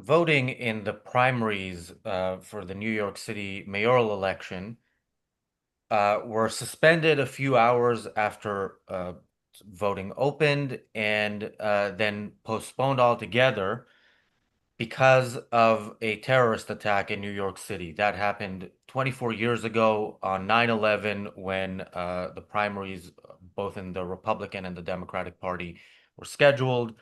voting in the primaries for the New York City mayoral election were suspended a few hours after voting opened and then postponed altogether because of a terrorist attack in New York City. That happened 24 years ago on 9/11 when the primaries, both in the Republican and the Democratic Party, were scheduled.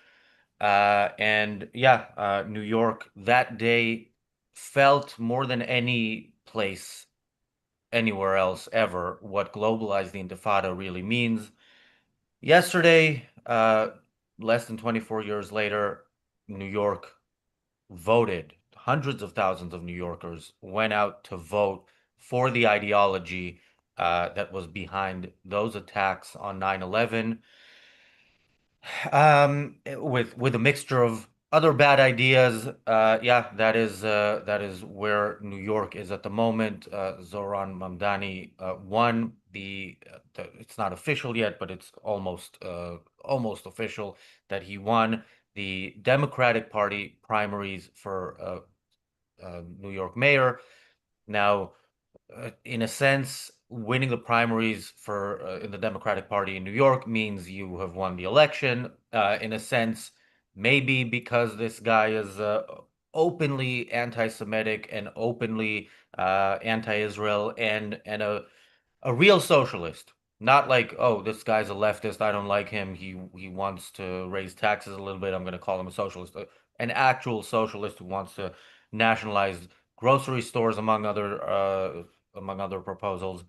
And yeah, New York that day felt more than any place anywhere else ever what globalized the Intifada really means. Yesterday, less than 24 years later, New York voted. Hundreds of thousands of New Yorkers went out to vote for the ideology that was behind those attacks on 9/11. With a mixture of other bad ideas. Yeah, that is where New York is at the moment. Zohran Mamdani won it's not official yet, but it's almost official that he won the Democratic Party primaries for New York mayor. Now, in a sense, winning the primaries for in the Democratic Party in New York means you have won the election. In a sense, maybe because this guy is openly anti-Semitic and openly anti-Israel and a real socialist. Not like, oh, this guy's a leftist. I don't like him. He wants to raise taxes a little bit. I'm going to call him a socialist. An actual socialist who wants to nationalize grocery stores, among other proposals.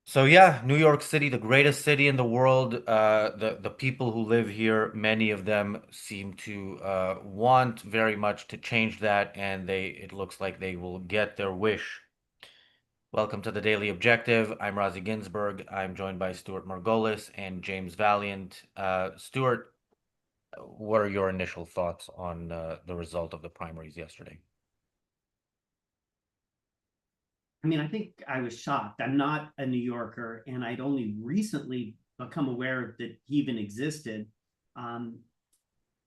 So yeah, New York City, the greatest city in the world. The people who live here, many of them seem to want very much to change that, and it looks like they will get their wish. Welcome to the Daily Objective. I'm Razi Ginsburg. I'm joined by Stuart Margolis and James Valiant. Stuart, what are your initial thoughts on the result of the primaries yesterday? I mean, I think I was shocked. I'm not a New Yorker, and I'd only recently become aware that he even existed. Um,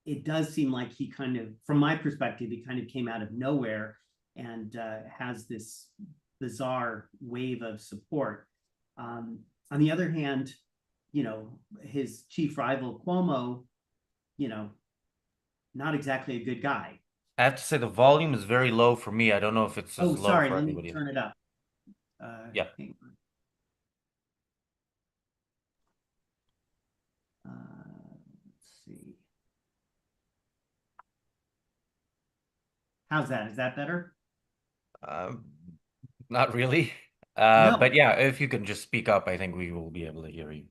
it does seem like he kind of, from my perspective, he kind of came out of nowhere and has this bizarre wave of support. On the other hand, his chief rival Cuomo, you know, not exactly a good guy. I have to say the volume is very low for me. I don't know if it's as Oh, low sorry, for let me everybody else. turn it up. Uh, Yeah. hang on. Let's see. How's that? Is that better? Um, Not really. But No. yeah, if you can just speak up, I think we will be able to hear you.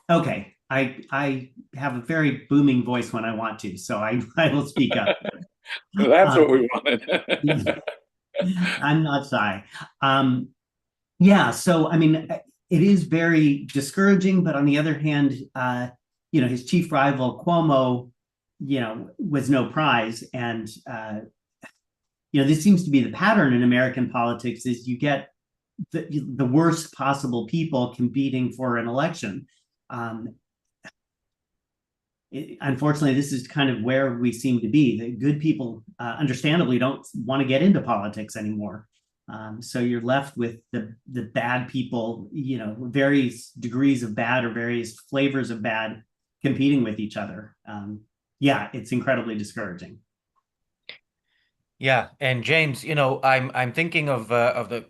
Okay. I have a very booming voice when I want to, so I will speak up. That's Um, what we wanted. I'm not shy. Um, yeah. So I mean, it is very discouraging, but on the other hand, his chief rival Cuomo, was no prize, and this seems to be the pattern in American politics: is you get the worst possible people competing for an election. Um, Unfortunately, this is kind of where we seem to be. The good people, understandably, don't want to get into politics anymore. So you're left with the bad people, various degrees of bad or various flavors of bad competing with each other. Yeah, it's incredibly discouraging. Yeah, and James, I'm thinking of the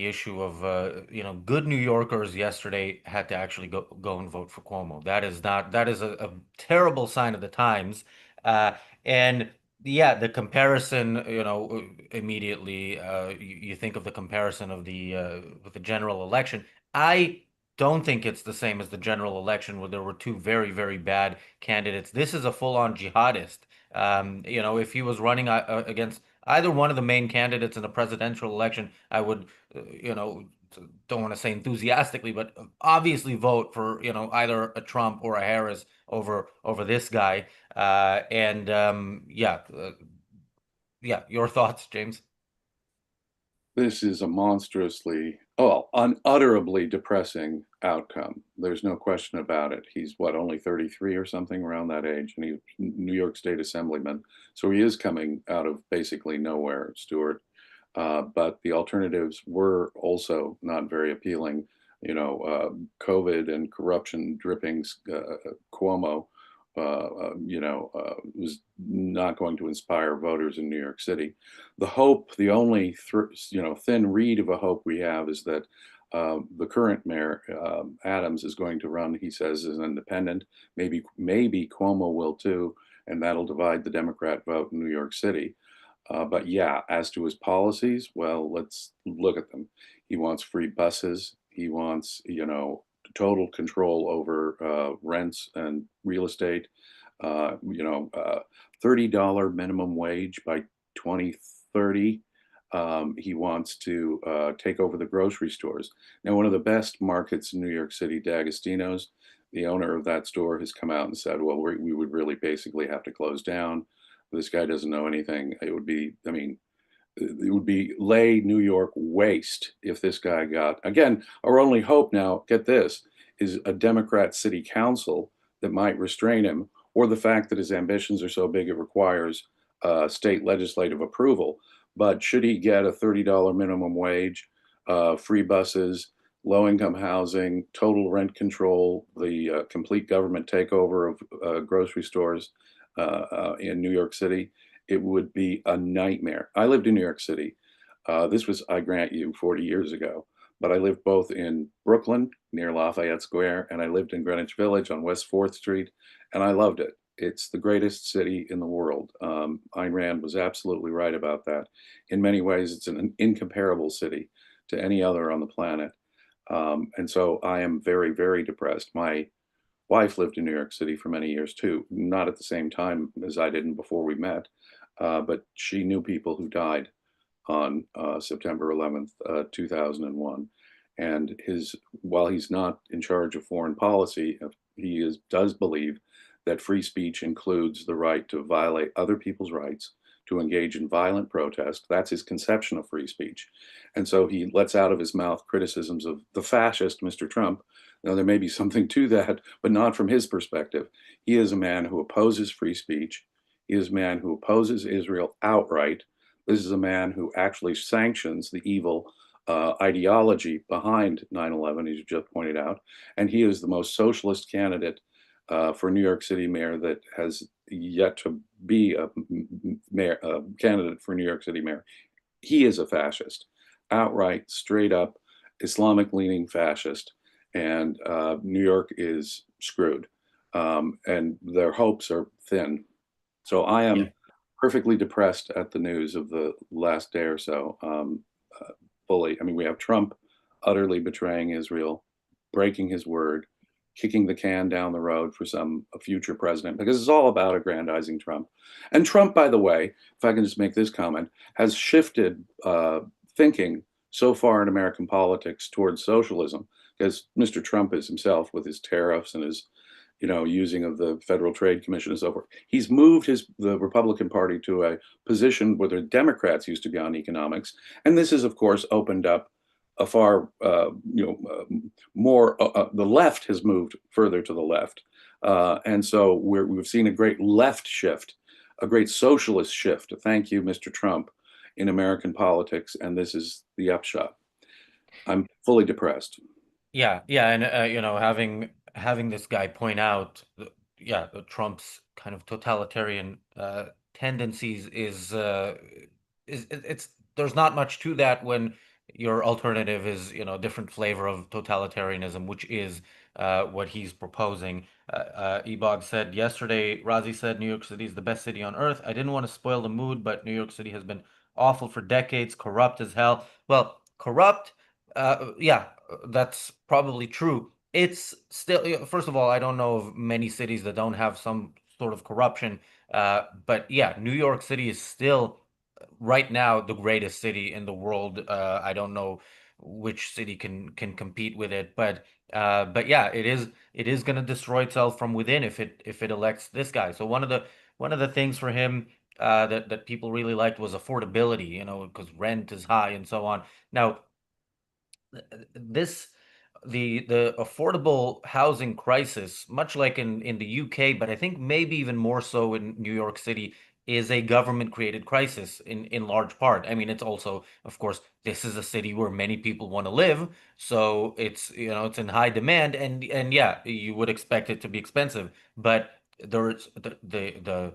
issue of good New Yorkers yesterday had to actually go and vote for Cuomo. That is a terrible sign of the times. And yeah, the comparison, immediately you think of the comparison of the with the general election. I don't think it's the same as the general election where there were two very, very bad candidates. This is a full-on jihadist. If he was running against either one of the main candidates in a presidential election, I would, don't want to say enthusiastically, but obviously vote for, either a Trump or a Harris over this guy. And yeah, your thoughts, James? This is a monstrously, unutterably depressing outcome. There's no question about it. He's what, only 33 or something, around that age, and he's New York State Assemblyman. So he is coming out of basically nowhere, Stuart. But the alternatives were also not very appealing. COVID and corruption drippings, Cuomo, was not going to inspire voters in New York City. The hope, the only thin reed of a hope we have is that the current mayor, Adams, is going to run, he says, as an independent. Maybe Cuomo will too, and that'll divide the Democrat vote in New York City. But yeah, as to his policies, well, let's look at them. He wants free buses. He wants, total control over rents and real estate. $30 minimum wage by 2030. He wants to take over the grocery stores. Now, one of the best markets in New York City, D'Agostino's, the owner of that store has come out and said, well, we would really basically have to close down. This guy doesn't know anything. It would be, it would be lay New York waste if this guy got, again, our only hope now, get this, is a Democrat city council that might restrain him, or the fact that his ambitions are so big it requires state legislative approval. But should he get a $30 minimum wage, free buses, low-income housing, total rent control, the complete government takeover of grocery stores in New York City, it would be a nightmare. I lived in New York City. This was, I grant you, 40 years ago. But I lived both in Brooklyn, near Lafayette Square, and I lived in Greenwich Village on West 4th Street, and I loved it. It's the greatest city in the world. Ayn Rand was absolutely right about that. In many ways, it's an incomparable city to any other on the planet. And so I am very, very depressed. My wife lived in New York City for many years too, not at the same time as I did before we met, but she knew people who died on September 11th, 2001. And while he's not in charge of foreign policy, does believe that free speech includes the right to violate other people's rights, to engage in violent protest. That's his conception of free speech. And so he lets out of his mouth criticisms of the fascist, Mr. Trump. Now, there may be something to that, but not from his perspective. He is a man who opposes free speech. He is a man who opposes Israel outright. This is a man who actually sanctions the evil ideology behind 9/11, as you just pointed out. And he is the most socialist candidate for New York City mayor that has yet to be a candidate for New York City mayor. He is a fascist, outright, straight up, Islamic-leaning fascist, and New York is screwed, and their hopes are thin. So I am perfectly depressed at the news of the last day or so. Fully, we have Trump utterly betraying Israel, breaking his word, kicking the can down the road for a future president, because it's all about aggrandizing Trump. And Trump, by the way, if I can just make this comment, has shifted thinking so far in American politics towards socialism, because Mr. Trump is himself, with his tariffs and his using of the Federal Trade Commission and so forth. He's moved the Republican Party to a position where the Democrats used to be on economics. And this has, of course, opened up a far, more, the left has moved further to the left. And so we've seen a great left shift, a great socialist shift. Thank you, Mr. Trump, in American politics. And this is the upshot. I'm fully depressed. Yeah, and having this guy point out, Trump's kind of totalitarian tendencies is it's there's not much to that when your alternative is a different flavor of totalitarianism, which is what he's proposing. Ebog said yesterday, Razi said New York City is the best city on earth. I didn't want to spoil the mood, but New York City has been awful for decades, corrupt as hell. Well, corrupt. Yeah, that's probably true. It's still, first of all, I don't know of many cities that don't have some sort of corruption. But yeah, New York City is still right now the greatest city in the world. I don't know which city can compete with it, but yeah, it is going to destroy itself from within if it elects this guy. So one of the things for him that people really liked was affordability, because rent is high and so on. Now, this the affordable housing crisis, much like in the UK, but I think maybe even more so in New York City, is a government created crisis in large part. I mean, it's also, of course, this is a city where many people want to live, so it's, it's in high demand, and yeah, you would expect it to be expensive, but there's the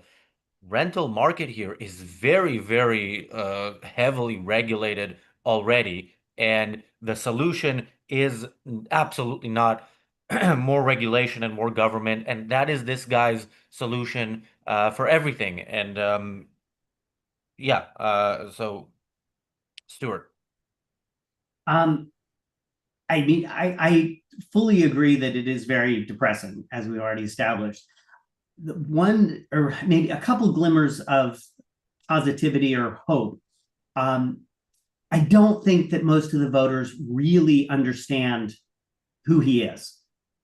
rental market here is very, very heavily regulated already. And the solution is absolutely not more regulation and more government. And that is this guy's solution for everything. And yeah, so Stuart. Um, I mean, I fully agree that it is very depressing, as we already established. The one, or maybe a couple glimmers of positivity or hope. Um, I don't think that most of the voters really understand who he is.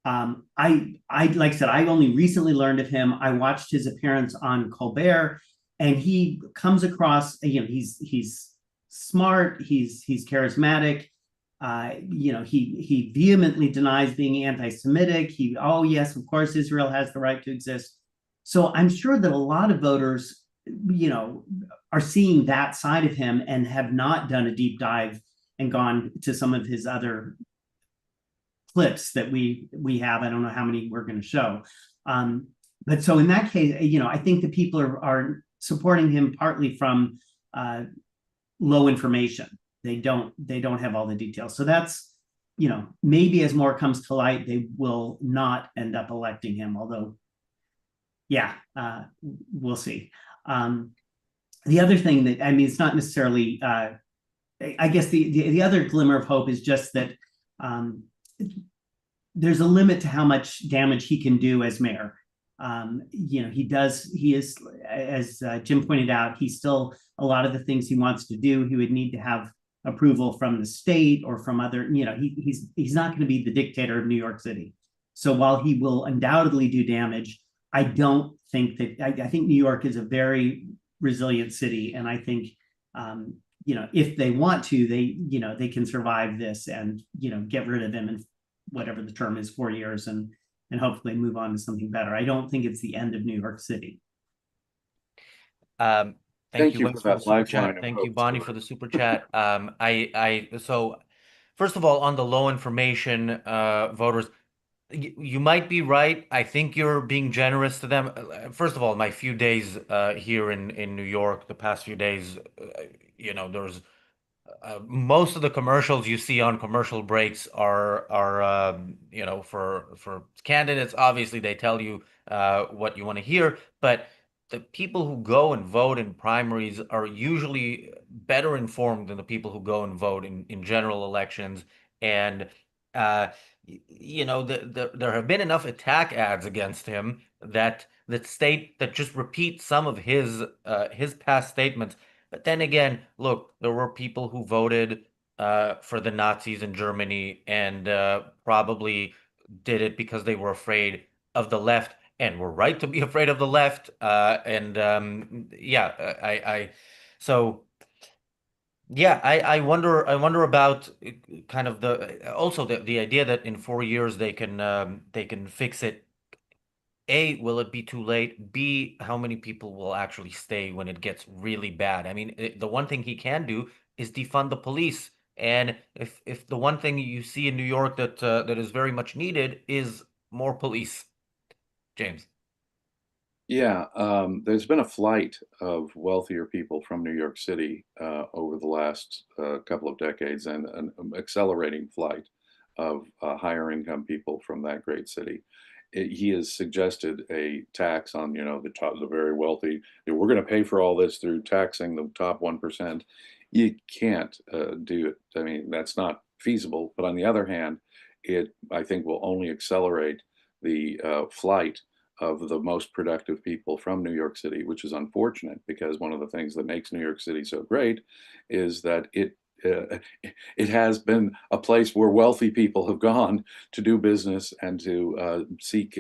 Like I said, I only recently learned of him. I watched his appearance on Colbert, and he comes across, he's smart, he's charismatic. He vehemently denies being anti-Semitic. Oh yes, of course, Israel has the right to exist. So I'm sure that a lot of voters, are seeing that side of him and have not done a deep dive and gone to some of his other clips that we have. I don't know how many we're going to show. But so in that case, I think that people are supporting him partly from low information. They don't have all the details. So that's, maybe as more comes to light, they will not end up electing him. Although, yeah, we'll see. The other thing that, I mean, it's not necessarily, I guess the other glimmer of hope is just that there's a limit to how much damage he can do as mayor. He is, as Jim pointed out, he's still, a lot of the things he wants to do, he would need to have approval from the state or from other, he's not going to be the dictator of New York City. So while he will undoubtedly do damage, I don't think that, I think New York is a very resilient city. And I think, if they want to, they can survive this and, get rid of him in whatever the term is, 4 years, and hopefully move on to something better. I don't think it's the end of New York City. Thank Thank you, you Wes, for for the that super lifeline chat. of Thank you, hope, Bonnie, for Stuart. the super chat. So first of all, on the low information voters, you might be right. I think you're being generous to them. First of all, my few days here in New York, the past few days, there's most of the commercials you see on commercial breaks are for candidates. Obviously, they tell you what you want to hear, but the people who go and vote in primaries are usually better informed than the people who go and vote in general elections. And uh, there have been enough attack ads against him that state that just repeat some of his past statements. But then again, look, there were people who voted for the Nazis in Germany and probably did it because they were afraid of the left and were right to be afraid of the left. And yeah, so yeah, I wonder about kind of the also the idea that in 4 years they can fix it. A, will it be too late? B, how many people will actually stay when it gets really bad? I mean, the one thing he can do is defund the police. And if the one thing you see in New York that is very much needed is more police, James. Yeah, there's been a flight of wealthier people from New York City over the last couple of decades, and an accelerating flight of higher income people from that great city. He has suggested a tax on, the very wealthy. We're going to pay for all this through taxing the top 1%. You can't do it. I mean, that's not feasible. But on the other hand, I think, will only accelerate the flight of the most productive people from New York City, which is unfortunate because one of the things that makes New York City so great is that it has been a place where wealthy people have gone to do business and to seek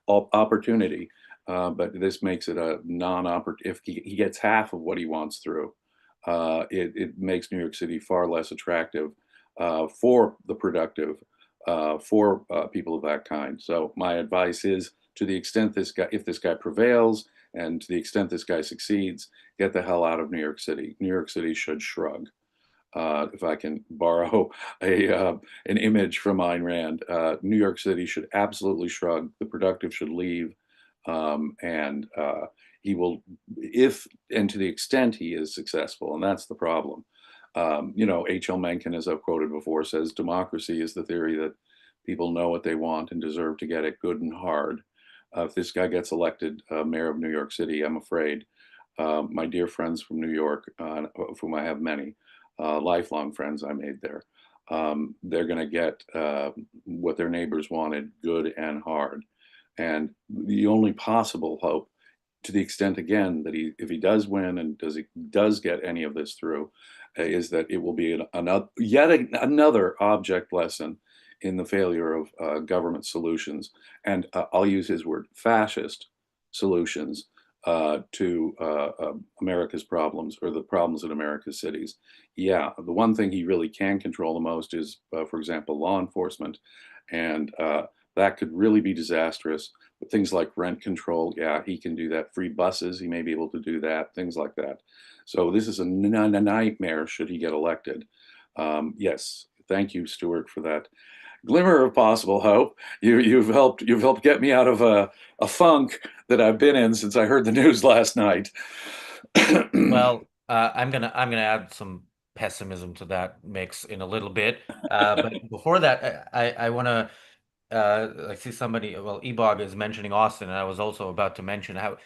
opportunity. But this makes it a non-opportunity. If he gets half of what he wants through, it makes New York City far less attractive for the productive for people of that kind. So my advice is, to the extent this guy, if this guy prevails, and to the extent this guy succeeds, get the hell out of New York City. New York City should shrug. If I can borrow an image from Ayn Rand, New York City should absolutely shrug. The productive should leave, and he will, if and to the extent he is successful, and that's the problem. H.L. Mencken, as I've quoted before, says democracy is the theory that people know what they want and deserve to get it good and hard. If this guy gets elected mayor of New York City, I'm afraid my dear friends from New York, of whom I have many, lifelong friends I made there, they're going to get what their neighbors wanted, good and hard. And the only possible hope, to the extent, again, that if he does win and does get any of this through, is that it will be yet another object lesson in the failure of government solutions. And I'll use his word, fascist solutions to America's problems, or the problems in America's cities. Yeah, the one thing he really can control the most is, for example, law enforcement. And that could really be disastrous. But things like rent control, yeah, he can do that. Free buses, he may be able to do that, things like that. So this is a nightmare should he get elected. Yes, thank you, Stuart, for that glimmer of possible hope. You've helped get me out of a funk that I've been in since I heard the news last night. Well, I'm gonna add some pessimism to that mix in a little bit. But before that, I want to. I see somebody. Well, Ebog is mentioning Austin, and I was also about to mention how,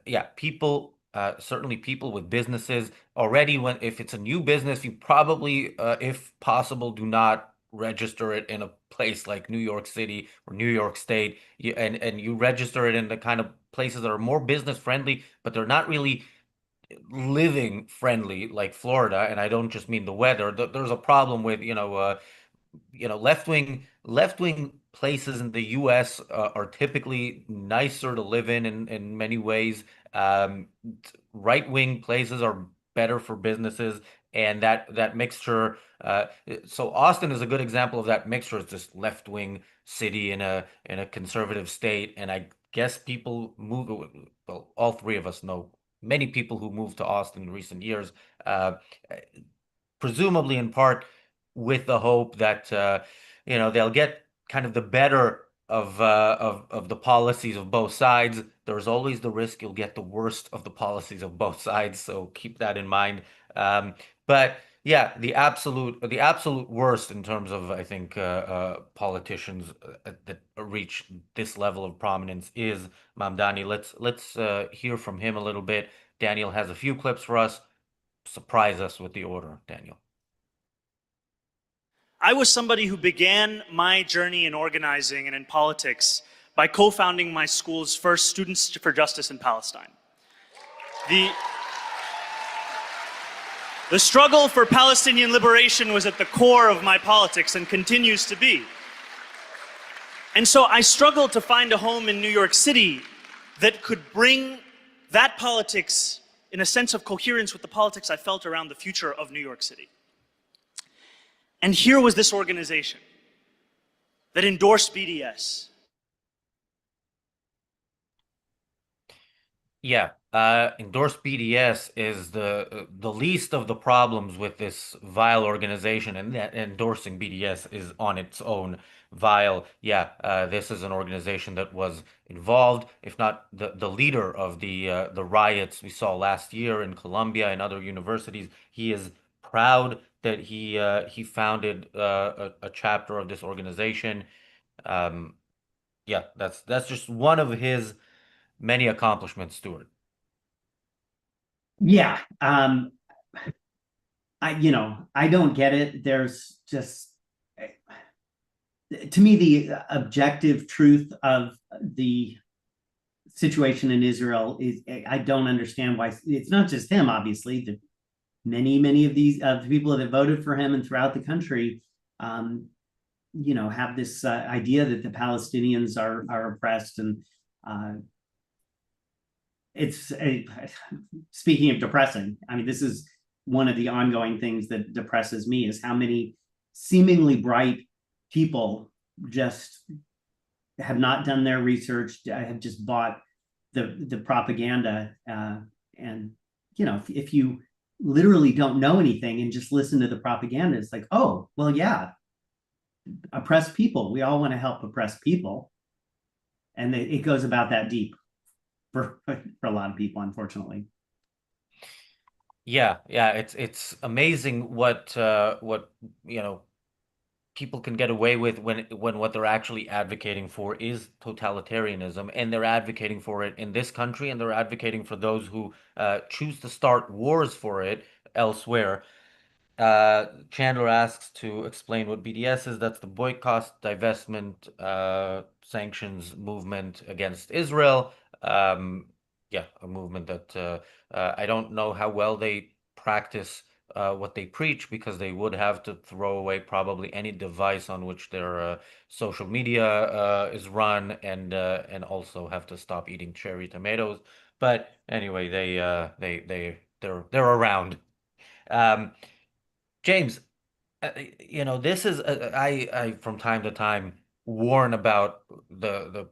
yeah, people. Certainly, people with businesses already. If it's a new business, you probably, if possible, do not register it in a place like New York City or New York State. And you register it in the kind of places that are more business friendly, but they're not really living friendly, like Florida. And I don't just mean the weather. There's a problem with, left wing places in the U.S. Are typically nicer to live in many ways. Right wing places are better for businesses, and that mixture. So Austin is a good example of that mixture. It's this left wing city in a conservative state, and I guess people move. Well, all three of us know many people who moved to Austin in recent years. Uh, Presumably in part with the hope that they'll get kind of the better of the policies of both sides. There's always the risk you'll get the worst of the policies of both sides, so keep that in mind. But yeah, the absolute worst in terms of, I think, politicians that reach this level of prominence is Mamdani. Let's hear from him a little bit. Daniel has a few clips for us. Surprise us with the order, Daniel. I was somebody who began my journey in organizing and in politics by co-founding my school's first Students for Justice in Palestine. The struggle for Palestinian liberation was at the core of my politics and continues to be. And so I struggled to find a home in New York City that could bring that politics in a sense of coherence with the politics I felt around the future of New York City. And here was this organization that endorsed BDS. Yeah, endorsed BDS is the least of the problems with this vile organization, and that endorsing BDS is on its own vile. Yeah, this is an organization that was involved, if not the leader of the riots we saw last year in Columbia and other universities. He is proud that he founded a chapter of this organization. Um, yeah, that's just one of his many accomplishments, Stuart. Yeah. I don't get it. There's just, to me, the objective truth of the situation in Israel is, I don't understand why. It's not just him, obviously. Many of these the people that voted for him and throughout the country, have this idea that the Palestinians are oppressed, and it's speaking of depressing. I mean, this is one of the ongoing things that depresses me, is how many seemingly bright people just have not done their research, have just bought the propaganda, and if you literally don't know anything and just listen to the propaganda, it's like, oh well, yeah, oppressed people, we all want to help oppressed people, and it goes about that deep for a lot of people, unfortunately. Yeah, yeah, it's amazing what people can get away with when what they're actually advocating for is totalitarianism, and they're advocating for it in this country, and they're advocating for those who choose to start wars for it elsewhere. Chandler asks to explain what BDS is. That's the boycott, divestment, sanctions movement against Israel. Um, yeah, a movement that I don't know how well they practice what they preach, because they would have to throw away probably any device on which their social media is run, and also have to stop eating cherry tomatoes. But anyway, they're around. Um, James, this is I from time to time warn about the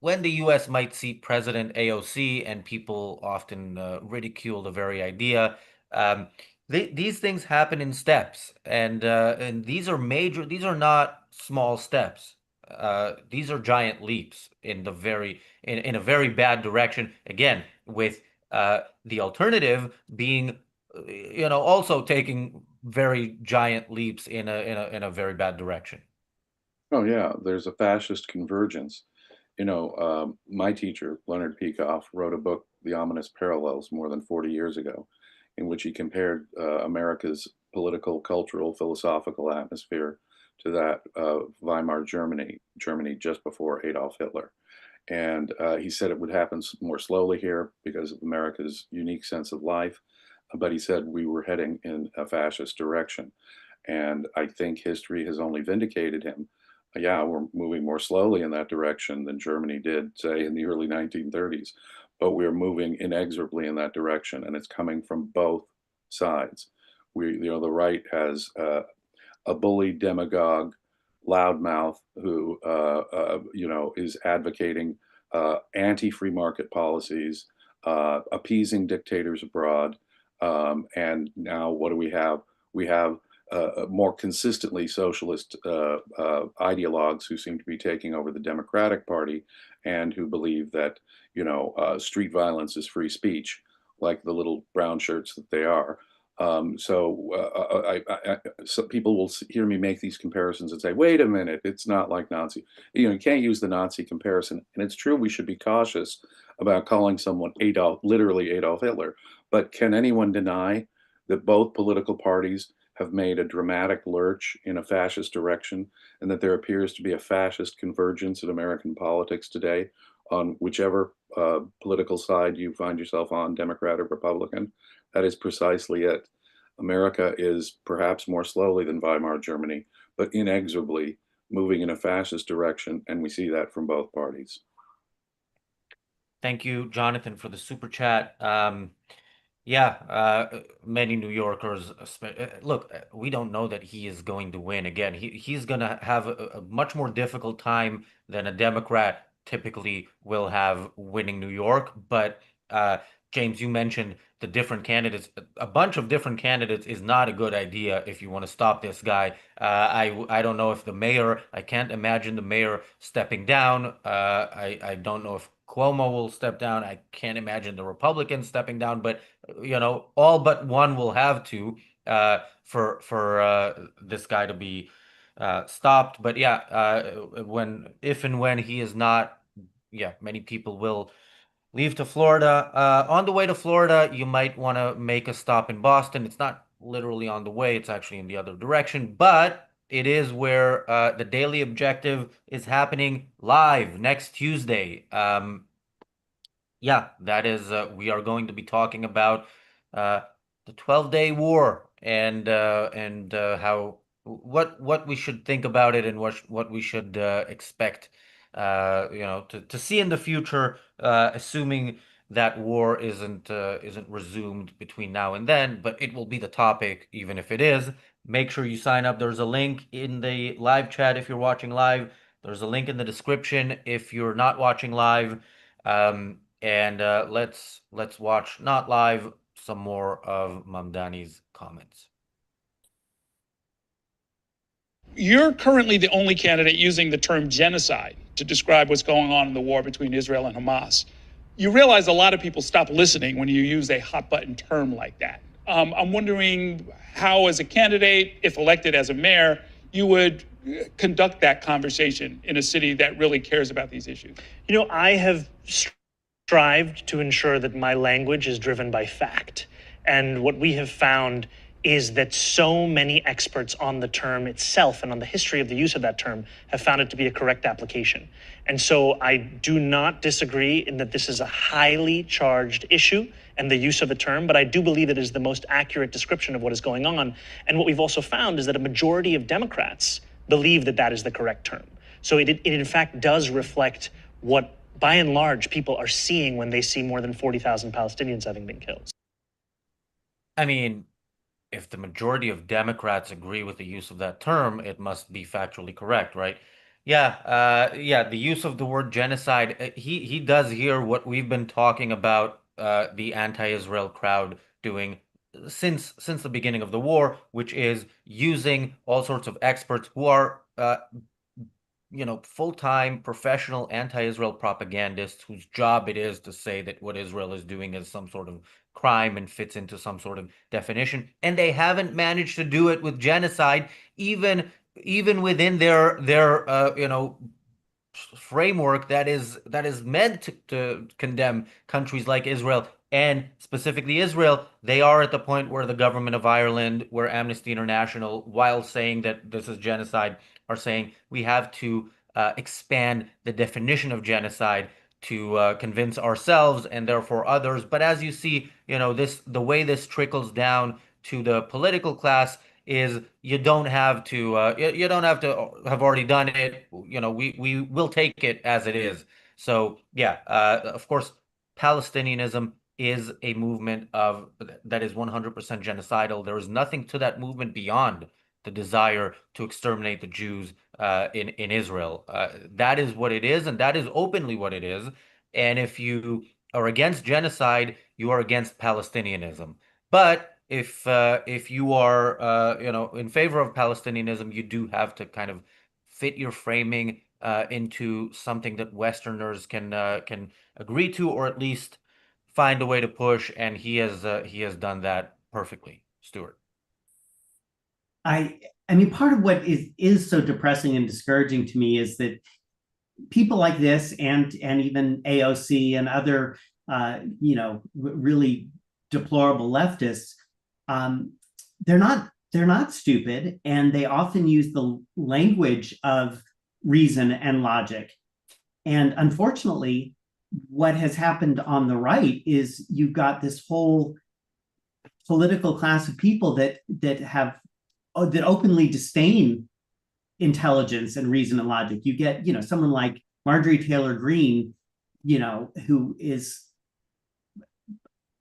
when the U.S. might seat President AOC, and people often ridicule the very idea. Um, these things happen in steps, and these are major. These are not small steps. These are giant leaps in in a very bad direction. Again, with the alternative being, also taking very giant leaps in a very bad direction. Oh yeah, there's a fascist convergence. My teacher, Leonard Peikoff, wrote a book, The Ominous Parallels, more than 40 years ago, in which he compared America's political, cultural, philosophical atmosphere to that of Weimar Germany just before Adolf Hitler. And he said it would happen more slowly here because of America's unique sense of life. But he said we were heading in a fascist direction. And I think history has only vindicated him. Yeah, we're moving more slowly in that direction than Germany did, say, in the early 1930s, but we're moving inexorably in that direction, and it's coming from both sides. The right has a bully, demagogue, loudmouth who, is advocating anti-free market policies, appeasing dictators abroad, and now what do we have? We have more consistently socialist ideologues who seem to be taking over the Democratic Party, and who believe that street violence is free speech, like the little brown shirts that they are. So people will hear me make these comparisons and say, "Wait a minute, it's not like Nazi." You can't use the Nazi comparison, and it's true. We should be cautious about calling someone literally Adolf Hitler. But can anyone deny that both political parties have made a dramatic lurch in a fascist direction, and that there appears to be a fascist convergence in American politics today, on whichever political side you find yourself on, Democrat or Republican? That is precisely it. America is perhaps more slowly than Weimar Germany, but inexorably moving in a fascist direction, and we see that from both parties. Thank you, Jonathan, for the super chat. Yeah, many New Yorkers look. We don't know that he is going to win again. He's going to have a much more difficult time than a Democrat typically will have winning New York. But James, you mentioned the different candidates. A bunch of different candidates is not a good idea if you want to stop this guy. I don't know if the mayor. I can't imagine the mayor stepping down. I don't know if Cuomo will step down. I can't imagine the Republicans stepping down, but all but one will have to for this guy to be stopped. But yeah, if and when he is not, yeah, many people will leave to Florida. On the way to Florida, you might want to make a stop in Boston. It's not literally on the way; it's actually in the other direction, but it is where the Daily Objective is happening live next Tuesday. Yeah, that is, we are going to be talking about uh, the 12-day war, and how what we should think about it, and what we should expect to see in the future, assuming that war isn't resumed between now and then, but it will be the topic even if it is. Make sure you sign up. There's a link in the live chat if you're watching live. There's a link in the description if you're not watching live. And let's watch not live some more of Mamdani's comments. You're currently the only candidate using the term genocide to describe what's going on in the war between Israel and Hamas. You realize a lot of people stop listening when you use a hot button term like that. I'm wondering how, as a candidate, if elected as a mayor, you would conduct that conversation in a city that really cares about these issues. You know, I have strived to ensure that my language is driven by fact. And what we have found is that so many experts on the term itself and on the history of the use of that term have found it to be a correct application. And so I do not disagree in that this is a highly charged issue and the use of the term, but I do believe it is the most accurate description of what is going on. And what we've also found is that a majority of Democrats believe that that is the correct term. So it in fact does reflect what, by and large, people are seeing when they see more than 40,000 Palestinians having been killed. I mean, if the majority of Democrats agree with the use of that term, it must be factually correct, right? Yeah, the use of the word genocide, he does hear what we've been talking about the anti-Israel crowd doing since the beginning of the war, which is using all sorts of experts who are full-time professional anti-Israel propagandists whose job it is to say that what Israel is doing is some sort of crime and fits into some sort of definition. And they haven't managed to do it with genocide, even within their framework that is meant to condemn countries like Israel and specifically Israel. They are at the point where the government of Ireland, where Amnesty International, while saying that this is genocide, are saying we have to expand the definition of genocide to convince ourselves and therefore others. But as you see, the way this trickles down to the political class is you don't have to have already done it. We will take it as it is. So yeah, of course, Palestinianism is a movement that is 100% genocidal. There is nothing to that movement beyond the desire to exterminate the Jews in Israel. That is what it is, and that is openly what it is. And if you are against genocide, you are against Palestinianism. But if you are in favor of Palestinianism, you do have to kind of fit your framing into something that Westerners can agree to, or at least find a way to push. And he has done that perfectly, Stuart. I mean, part of what is so depressing and discouraging to me is that people like this and even AOC and other really deplorable leftists, they're not stupid, and they often use the language of reason and logic. And unfortunately, what has happened on the right is you've got this whole political class of people that openly disdain intelligence and reason and logic. You get, someone like Marjorie Taylor Greene, who is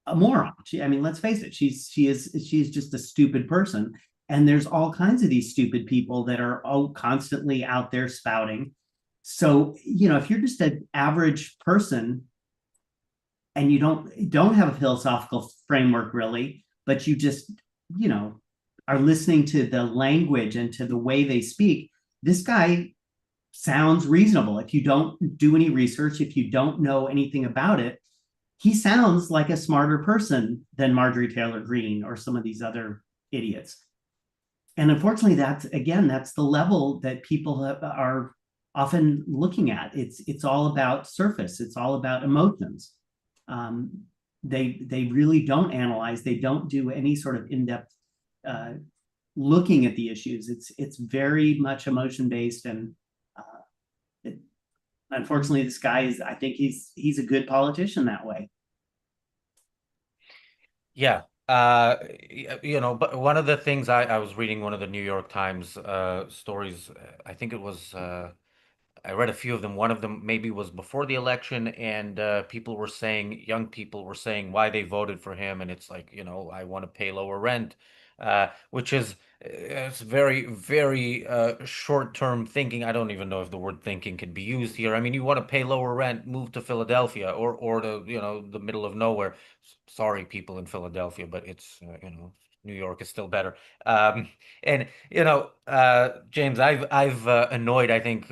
a moron. Let's face it, she's just a stupid person. And there's all kinds of these stupid people that are constantly out there spouting. So, if you're just an average person and you don't have a philosophical framework really, but you just, are listening to the language and to the way they speak, this guy sounds reasonable. If you don't do any research, if you don't know anything about it, he sounds like a smarter person than Marjorie Taylor Greene or some of these other idiots. And unfortunately, that's the level that people are often looking at. It's all about surface. It's all about emotions. They really don't analyze. They don't do any sort of in-depth looking at the issues. It's very much emotion based, and unfortunately, this guy I think he's a good politician that way. Yeah. But one of the things I was reading one of the New York Times stories. I think it was I read a few of them. One of them maybe was before the election, and young people were saying why they voted for him, and it's like, I want to pay lower rent. which is it's very, very short-term thinking. I don't even know if the word thinking can be used here. I mean, you want to pay lower rent, move to Philadelphia or to, the middle of nowhere. Sorry, people in Philadelphia, but it's, New York is still better. Um, and James, I've annoyed, I think,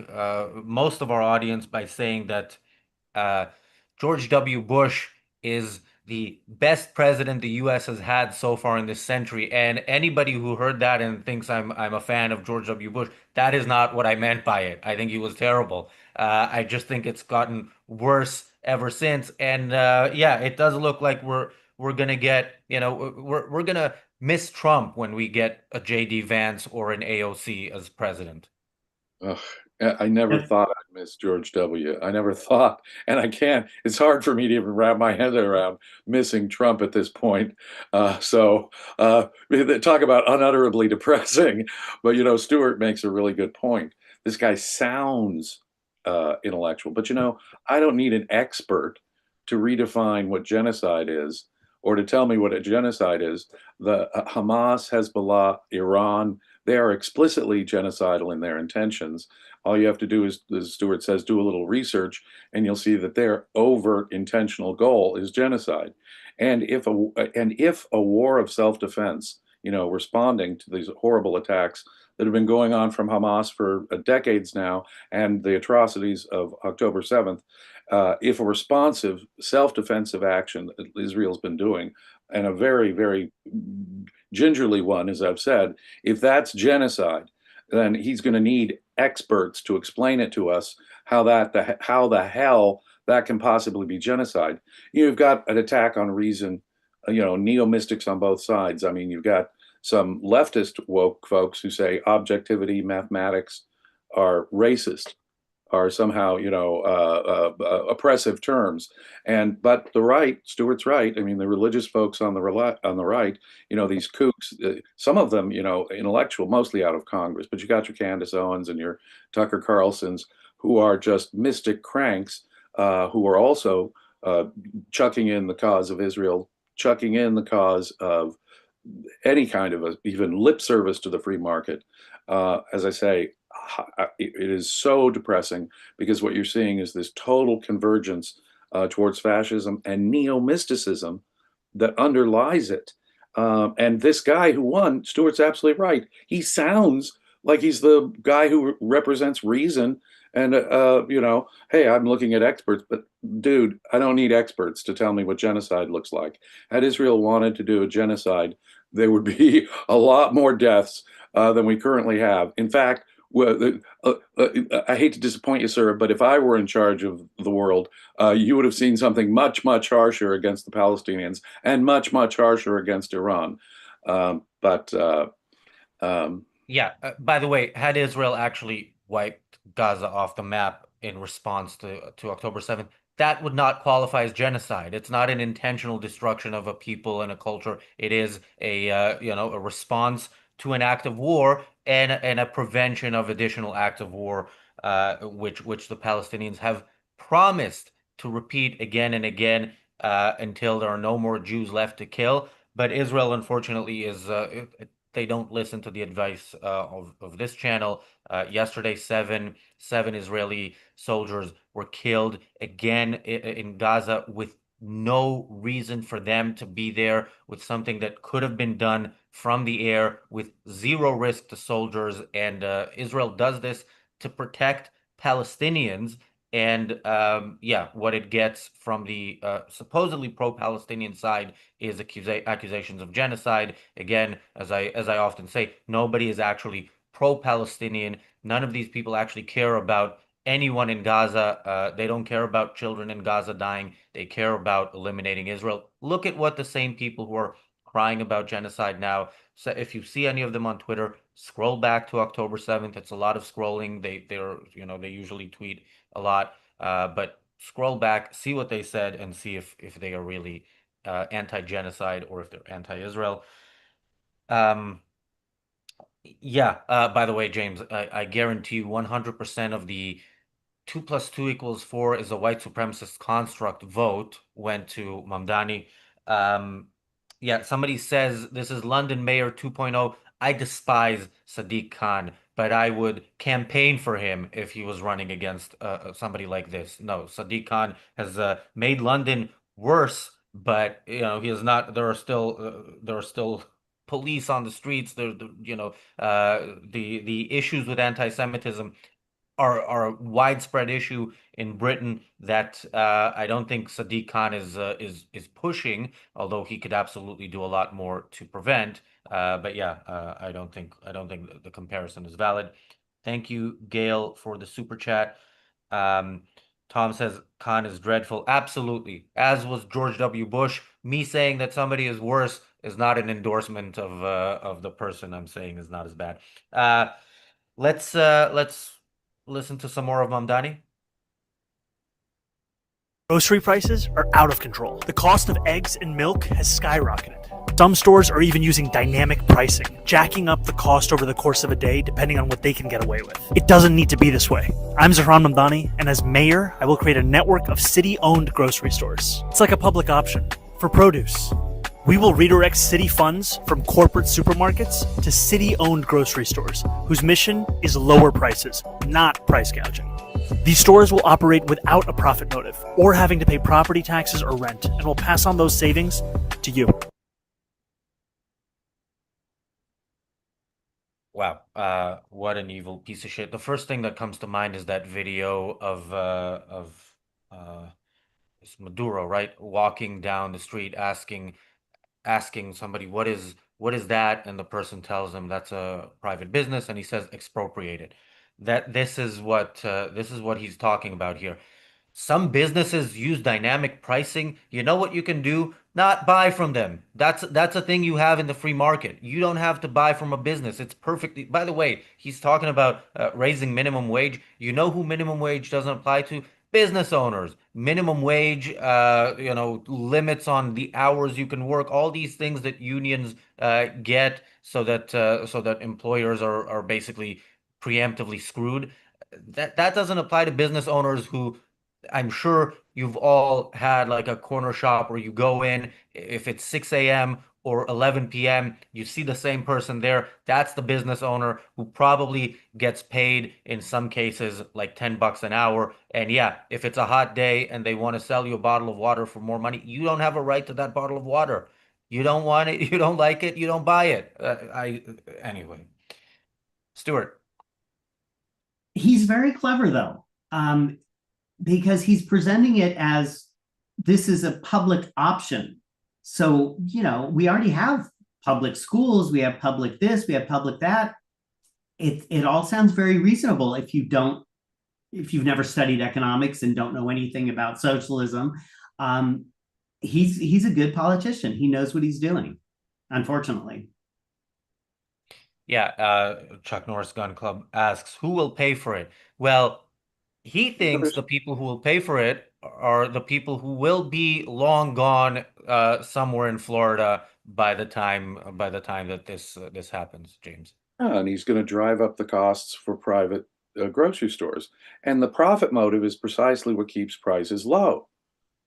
most of our audience by saying that uh, George W. Bush is the best president the U.S. has had so far in this century. And anybody who heard that and thinks I'm a fan of George W. Bush, that is not what I meant by it. I think he was terrible. I just think it's gotten worse ever since. And yeah, it does look like we're gonna get, we're gonna miss Trump when we get a J.D. Vance or an AOC as president. Ugh, I never thought I'd miss George W. I never thought, and I can't. It's hard for me to even wrap my head around missing Trump at this point. Talk about unutterably depressing. But Stewart makes a really good point. This guy sounds intellectual, but I don't need an expert to redefine what genocide is or to tell me what a genocide is. The Hamas, Hezbollah, Iran, they are explicitly genocidal in their intentions. All you have to do is, as Stewart says, do a little research, and you'll see that their overt intentional goal is genocide. And if a war of self-defense, responding to these horrible attacks that have been going on from Hamas for decades now, and the atrocities of October 7th, if a responsive self-defensive action that Israel's been doing, and a very, very gingerly one, as I've said, if that's genocide, then he's going to need experts to explain it to us how the hell that can possibly be genocide. You've got an attack on reason, neo-mystics on both sides. I mean, you've got some leftist woke folks who say objectivity, mathematics are racist, are somehow, oppressive terms. But the right, Stewart's right. I mean, the religious folks on the right, these kooks, some of them, intellectual, mostly out of Congress. But you got your Candace Owens and your Tucker Carlsons, who are just mystic cranks, who are also chucking in the cause of Israel, chucking in the cause of any kind of even lip service to the free market. As I say, it is so depressing because what you're seeing is this total convergence towards fascism and neo-mysticism that underlies it. And this guy who won, Stewart's absolutely right. He sounds like he's the guy who represents reason. And, hey, I'm looking at experts, but dude, I don't need experts to tell me what genocide looks like. Had Israel wanted to do a genocide, there would be a lot more deaths than we currently have. In fact, I hate to disappoint you, sir, but if I were in charge of the world, you would have seen something much, much harsher against the Palestinians and much, much harsher against Iran. Yeah, by the way, had Israel actually wiped Gaza off the map in response to October 7th, that would not qualify as genocide. It's not an intentional destruction of a people and a culture. It is a response to an act of war and a prevention of additional acts of war, which the Palestinians have promised to repeat again and again until there are no more Jews left to kill. But Israel, unfortunately, they don't listen to the advice of this channel. Yesterday, seven Israeli soldiers were killed again in Gaza with no reason for them to be there, with something that could have been done from the air with zero risk to soldiers. And Israel does this to protect Palestinians. And yeah, what it gets from the supposedly pro-Palestinian side is accusations of genocide. Again, as I often say, nobody is actually pro-Palestinian. None of these people actually care about anyone in Gaza. They don't care about children in Gaza dying. They care about eliminating Israel. Look at what the same people who are crying about genocide now. So if you see any of them on Twitter, scroll back to October 7th. It's a lot of scrolling. They usually tweet a lot, but scroll back, see what they said, and see if they are really anti-genocide or if they're anti-Israel. Yeah. By the way, James, I guarantee you 100% of the 2 plus 2 equals 4 is a white supremacist construct vote went to Mamdani. Um, Yeah, somebody says this is London Mayor 2.0. I despise Sadiq Khan, but I would campaign for him if he was running against somebody like this. No, Sadiq Khan has made London worse, but he is not. There are still police on the streets. The issues with anti-Semitism are a widespread issue in Britain that I don't think Sadiq Khan is pushing, although he could absolutely do a lot more to prevent. But yeah, I don't think the comparison is valid. Thank you, Gail, for the super chat. Um, Tom says Khan is dreadful. Absolutely, as was George W. Bush. Me saying that somebody is worse is not an endorsement of the person I'm saying is not as bad. Let's listen to some more of Mamdani. Grocery prices are out of control. The cost of eggs and milk has skyrocketed. Some stores are even using dynamic pricing, jacking up the cost over the course of a day depending on what they can get away with. It doesn't need to be this way. I'm Zohran Mamdani, and as mayor, I will create a network of city-owned grocery stores. It's like a public option for produce. We will redirect city funds from corporate supermarkets to city-owned grocery stores, whose mission is lower prices, not price gouging. These stores will operate without a profit motive or having to pay property taxes or rent, and will pass on those savings to you. Wow, what an evil piece of shit. The first thing that comes to mind is that video of it's Maduro, right? Walking down the street asking somebody what is that, and the person tells him that's a private business, and he says expropriate it. This is what he's talking about here. Some businesses use dynamic pricing. You know what you can do? Not buy from them. That's a thing you have in the free market. You don't have to buy from a business. It's perfectly. By the way, he's talking about raising minimum wage. You know who minimum wage doesn't apply to? Business owners. Minimum wage, limits on the hours you can work. All these things that unions get, so that employers are basically preemptively screwed. That doesn't apply to business owners who I'm sure you've all had like a corner shop where you go in, if it's 6 a.m. or 11 p.m., you see the same person there. That's the business owner who probably gets paid in some cases like $10 an hour. And yeah, if it's a hot day and they want to sell you a bottle of water for more money, you don't have a right to that bottle of water. You don't want it, you don't like it, you don't buy it. Anyway, Stuart. He's very clever though, because he's presenting it as this is a public option. So, we already have public schools, we have public this, we have public that. It all sounds very reasonable if you've never studied economics and don't know anything about socialism. He's a good politician. He knows what he's doing, unfortunately. Yeah, Chuck Norris Gun Club asks, who will pay for it? Well, he thinks the people who will pay for it are the people who will be long gone somewhere in Florida by the time that this happens, James. And he's going to drive up the costs for private grocery stores. And the profit motive is precisely what keeps prices low.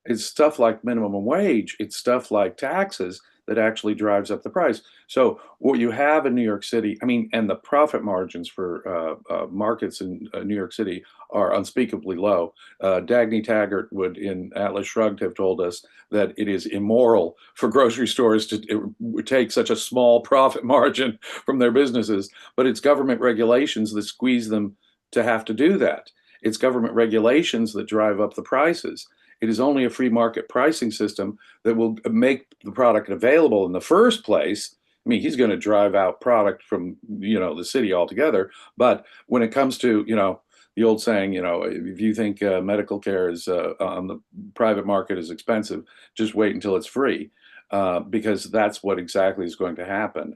It's stuff like minimum wage, it's stuff like taxes that actually drives up the price. So what you have in New York City, and the profit margins for markets in New York City are unspeakably low. Dagny Taggart would, in Atlas Shrugged, have told us that it is immoral for grocery stores to take such a small profit margin from their businesses, but it's government regulations that squeeze them to have to do that. It's government regulations that drive up the prices. It is only a free market pricing system that will make the product available in the first place. He's going to drive out product from, the city altogether. But when it comes to, the old saying, if you think medical care is on the private market is expensive, just wait until it's free. Because that's what exactly is going to happen.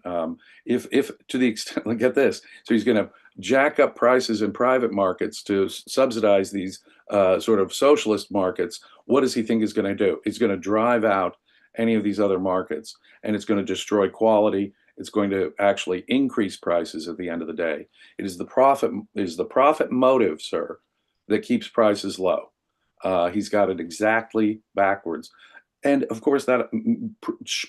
If to the extent, get this, so he's going to jack up prices in private markets to subsidize these sort of socialist markets. What does he think he's going to do? He's going to drive out any of these other markets, and it's going to destroy quality. It's going to actually increase prices at the end of the day. It is the profit motive, sir, that keeps prices low. He's got it exactly backwards. And of course, that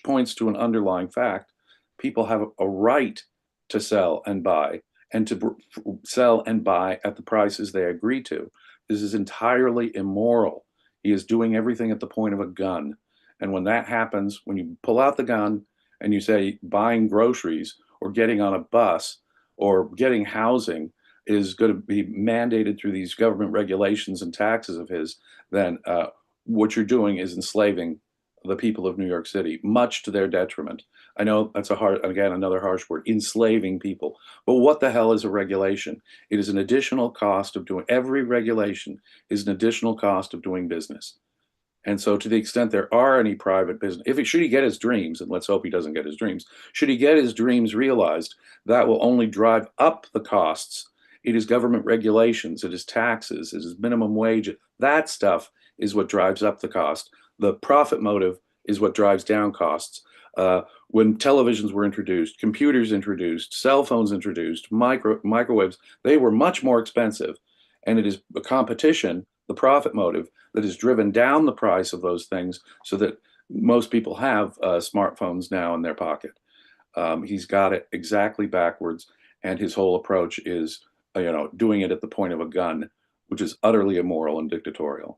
points to an underlying fact. People have a right to sell and buy, and to sell and buy at the prices they agree to. This is entirely immoral. He is doing everything at the point of a gun. And when that happens, when you pull out the gun and you say buying groceries or getting on a bus or getting housing is going to be mandated through these government regulations and taxes of his, then what you're doing is enslaving the people of New York City, much to their detriment. I know that's again, another harsh word, enslaving people. But what the hell is a regulation? It is an additional cost of doing, every regulation is an additional cost of doing business. And so to the extent there are any private business, should he get his dreams, and let's hope he doesn't get his dreams, should he get his dreams realized, that will only drive up the costs. It is government regulations, it is taxes, it is minimum wage. That stuff is what drives up the cost. The profit motive is what drives down costs. When televisions were introduced, computers introduced, cell phones introduced, microwaves, they were much more expensive. And it is a competition, the profit motive, that has driven down the price of those things so that most people have smartphones now in their pocket. He's got it exactly backwards, and his whole approach is, doing it at the point of a gun, which is utterly immoral and dictatorial.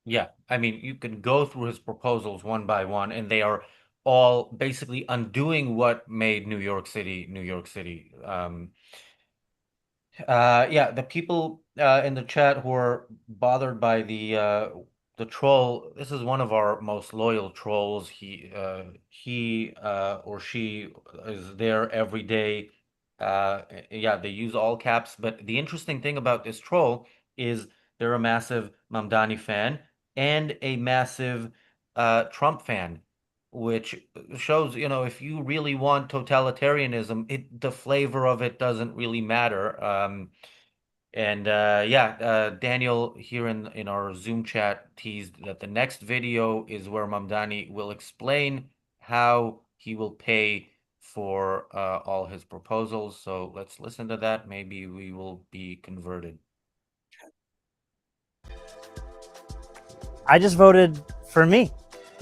Yeah, I mean, you can go through his proposals one by one, and they are all basically undoing what made New York City, New York City. Yeah, the people in the chat who are bothered by the troll. This is one of our most loyal trolls. He or she is there every day. Yeah, they use all caps. But the interesting thing about this troll is they're a massive Mamdani fan and a massive Trump fan, which shows, if you really want totalitarianism, the flavor of it doesn't really matter. And yeah, Daniel here in our Zoom chat teased that the next video is where Mamdani will explain how he will pay for all his proposals. So let's listen to that. Maybe we will be converted. I just voted for me.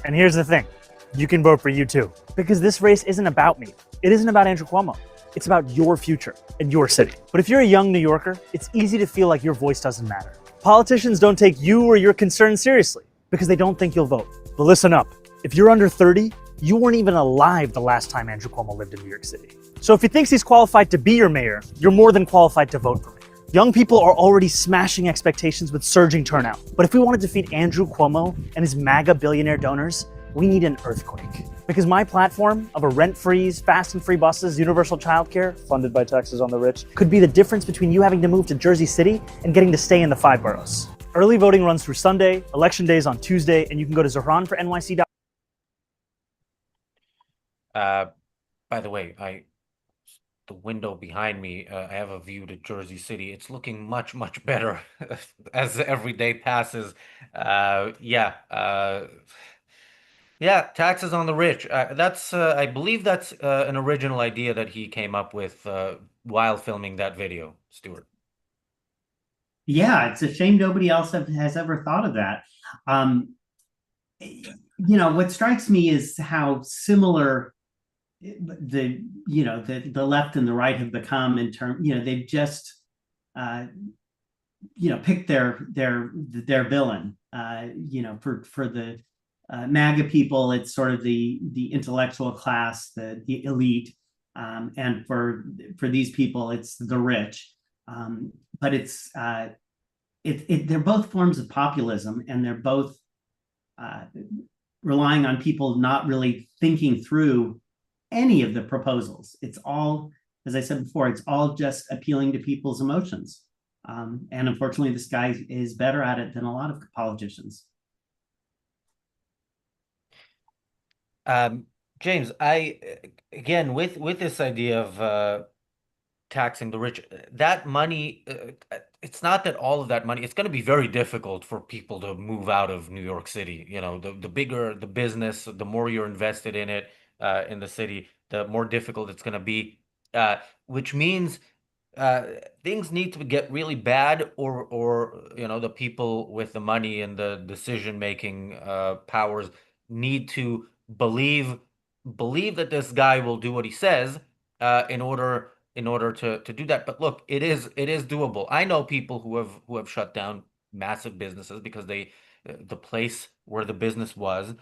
And here's the thing, you can vote for you too. Because this race isn't about me. It isn't about Andrew Cuomo. It's about your future and your city. But if you're a young New Yorker, it's easy to feel like your voice doesn't matter. Politicians don't take you or your concerns seriously because they don't think you'll vote. But listen up, if you're under 30, you weren't even alive the last time Andrew Cuomo lived in New York City. So if he thinks he's qualified to be your mayor, you're more than qualified to vote for me. Young people are already smashing expectations with surging turnout. But if we want to defeat Andrew Cuomo and his MAGA billionaire donors, we need an earthquake. Because my platform of a rent freeze, fast and free buses, universal childcare, funded by taxes on the rich, could be the difference between you having to move to Jersey City and getting to stay in the 5 boroughs. Early voting runs through Sunday, election day is on Tuesday, and you can go to Zohran for NYC. By the way, the window behind me, I have a view to Jersey City. It's looking much, much better as every day passes. Yeah, yeah, taxes on the rich. I believe that's an original idea that he came up with while filming that video, Stuart. Yeah, it's a shame nobody else has ever thought of that. What strikes me is how similar the left and the right have become in terms. They've just picked their villain. For the MAGA people, it's sort of the intellectual class, the elite, and for these people, it's the rich. But they're both forms of populism, and they're both relying on people not really thinking through any of the proposals. It's all, as I said before, it's all just appealing to people's emotions. And unfortunately, this guy is better at it than a lot of politicians. James, again, with this idea of taxing the rich, that money, it's not that all of that money, it's going to be very difficult for people to move out of New York City. The bigger the business, the more you're invested in it, in the city, the more difficult it's going to be, which means things need to get really bad, or the people with the money and the decision-making powers need to believe that this guy will do what he says in order to do that. But look, it is doable. I know people who have shut down massive businesses because the place where the business was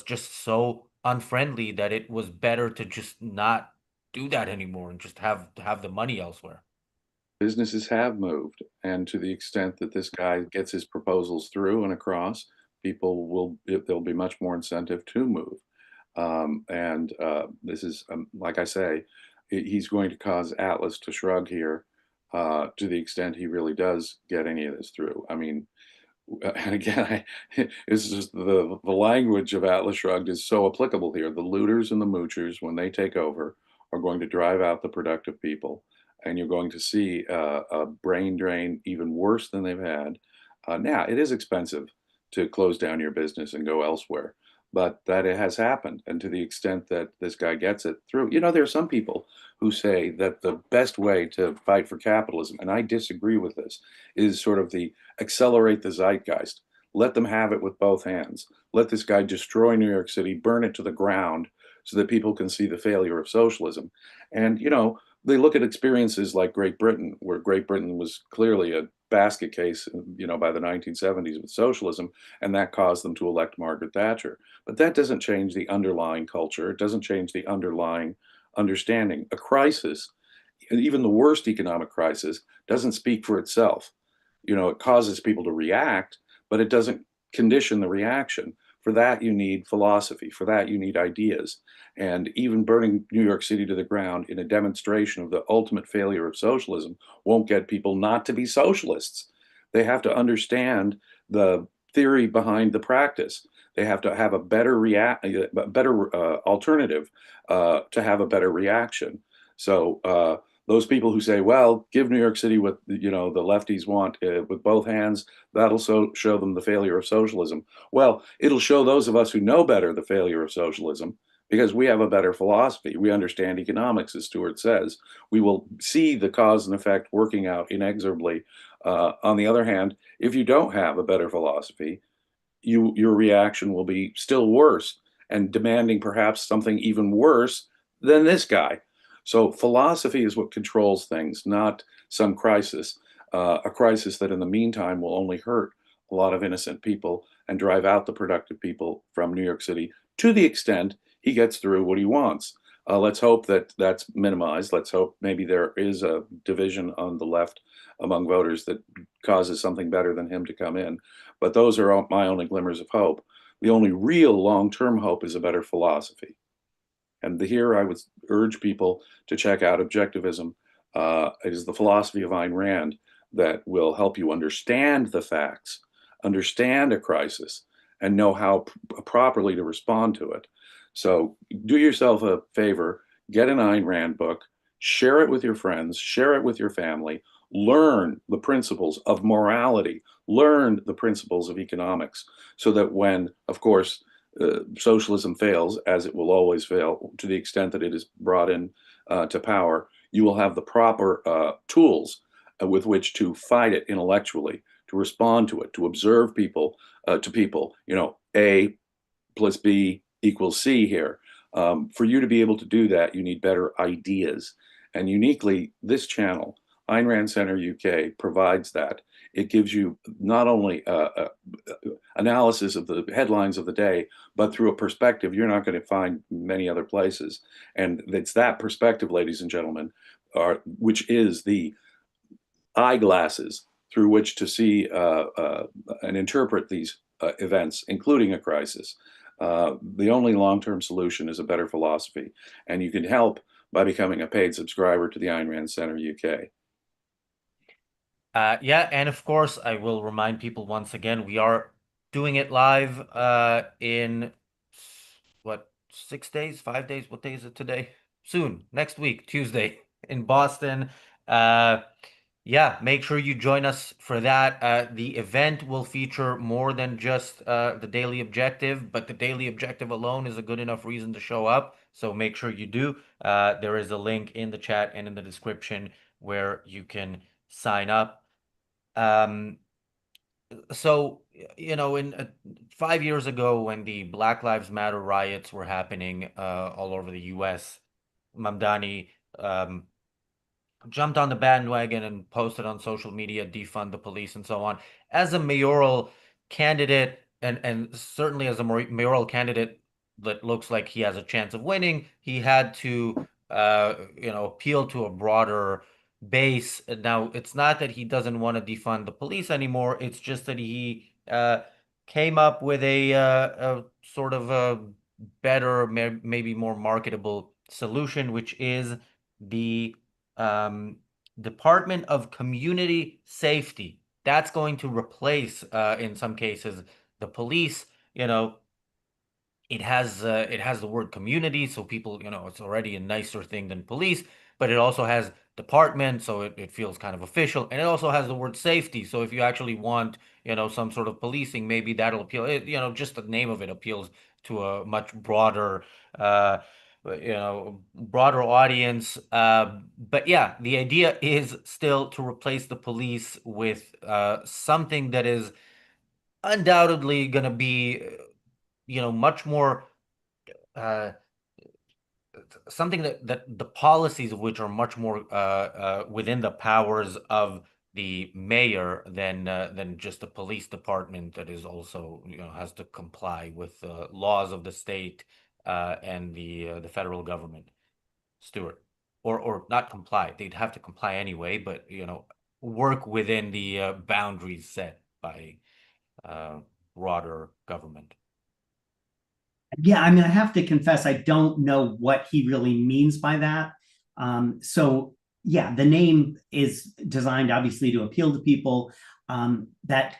just so unfriendly that it was better to just not do that anymore and just have the money elsewhere. Businesses have moved, and to the extent that this guy gets his proposals through and across, people will there'll be much more incentive to move. And this is, like I say, he's going to cause Atlas to shrug here to the extent he really does get any of this through. I mean, and again, it's just the language of Atlas Shrugged is so applicable here. The looters and the moochers, when they take over, are going to drive out the productive people, and you're going to see a brain drain even worse than they've had. Now, it is expensive to close down your business and go elsewhere, but that it has happened. And to the extent that this guy gets it through, there are some people who say that the best way to fight for capitalism, and I disagree with this, is sort of the accelerate the zeitgeist. Let them have it with both hands. Let this guy destroy New York City, burn it to the ground so that people can see the failure of socialism. And, they look at experiences like Great Britain, where Great Britain was clearly a basket case, by the 1970s with socialism, and that caused them to elect Margaret Thatcher. But that doesn't change the underlying culture. It doesn't change the underlying understanding. A crisis, even the worst economic crisis, doesn't speak for itself. It causes people to react, but it doesn't condition the reaction. For that, you need philosophy. For that, you need ideas. And even burning New York City to the ground in a demonstration of the ultimate failure of socialism won't get people not to be socialists. They have to understand the theory behind the practice. They have to have a better alternative to have a better reaction. So those people who say, well, give New York City what the lefties want with both hands, that'll show them the failure of socialism. Well, it'll show those of us who know better the failure of socialism, because we have a better philosophy. We understand economics, as Stuart says. We will see the cause and effect working out inexorably. On the other hand, if you don't have a better philosophy, your reaction will be still worse and demanding perhaps something even worse than this guy. So philosophy is what controls things, not some crisis, a crisis that in the meantime will only hurt a lot of innocent people and drive out the productive people from New York City to the extent he gets through what he wants. Let's hope that that's minimized. Let's hope maybe there is a division on the left among voters that causes something better than him to come in. But those are my only glimmers of hope. The only real long-term hope is a better philosophy. And here I would urge people to check out Objectivism. It is the philosophy of Ayn Rand that will help you understand the facts, understand a crisis, and know how properly to respond to it. So do yourself a favor, get an Ayn Rand book, share it with your friends, share it with your family, learn the principles of morality, learn the principles of economics, so that when, of course, socialism fails, as it will always fail, to the extent that it is brought in to power, you will have the proper tools with which to fight it intellectually, to respond to it, to observe people, A plus B equals C here. For you to be able to do that, you need better ideas. And uniquely, this channel, Ayn Rand Center UK, provides that. It gives you not only analysis of the headlines of the day, but through a perspective you're not going to find many other places. And it's that perspective, ladies and gentlemen, which is the eyeglasses through which to see and interpret these events, including a crisis. The only long-term solution is a better philosophy, and you can help by becoming a paid subscriber to the Ayn Rand Center UK. Yeah, and of course, I will remind people once again, we are doing it live in what, 6 days, 5 days? What day is it today? Soon, next week, Tuesday in Boston. Yeah, make sure you join us for that. The event will feature more than just the daily objective, but the daily objective alone is a good enough reason to show up. So make sure you do. There is a link in the chat and in the description where you can sign up. So you know, in 5 years ago when the Black Lives Matter riots were happening all over the U.S., Mamdani um, jumped on the bandwagon and posted on social media, defund the police and so on. As a mayoral candidate, and certainly as a mayoral candidate that looks like he has a chance of winning, he had to appeal to a broader base. Now, it's not that he doesn't want to defund the police anymore. It's just that he came up with a sort of a better, maybe more marketable solution, which is the um, Department of Community Safety. That's going to replace, in some cases, the police. You know, it has the word community, so people, it's already a nicer thing than police, but it also has department, so it feels kind of official, and it also has the word safety. So if you actually want, some sort of policing, maybe that'll appeal. Just the name of it appeals to a much broader, broader audience. But yeah, the idea is still to replace the police with something that is undoubtedly going to be, much more uh, something that the policies of which are much more within the powers of the mayor than just the police department that is also has to comply with the laws of the state and the federal government. Stuart, or not comply. They'd have to comply anyway, but work within the boundaries set by uh, broader government. Yeah, I mean, I have to confess, I don't know what he really means by that. So, yeah, the name is designed obviously to appeal to people. That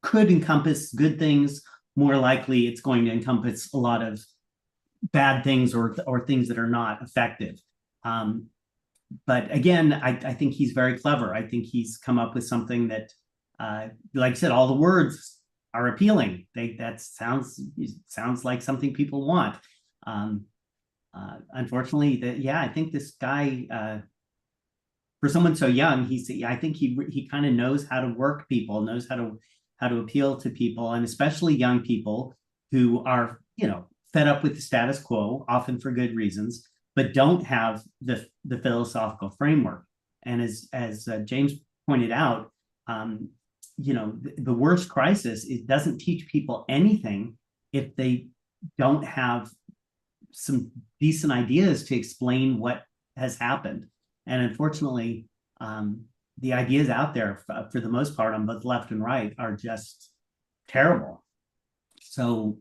could encompass good things. More likely, it's going to encompass a lot of bad things or things that are not effective. But again, I think he's very clever. I think he's come up with something that, like I said, all the words are appealing. That sounds like something people want. Unfortunately, I think this guy, for someone so young, I think he kind of knows how to work people, knows how to appeal to people, and especially young people who are fed up with the status quo, often for good reasons, but don't have the philosophical framework. And as James pointed out, the worst crisis, it doesn't teach people anything if they don't have some decent ideas to explain what has happened. And unfortunately, the ideas out there, for the most part, on both left and right, are just terrible. So,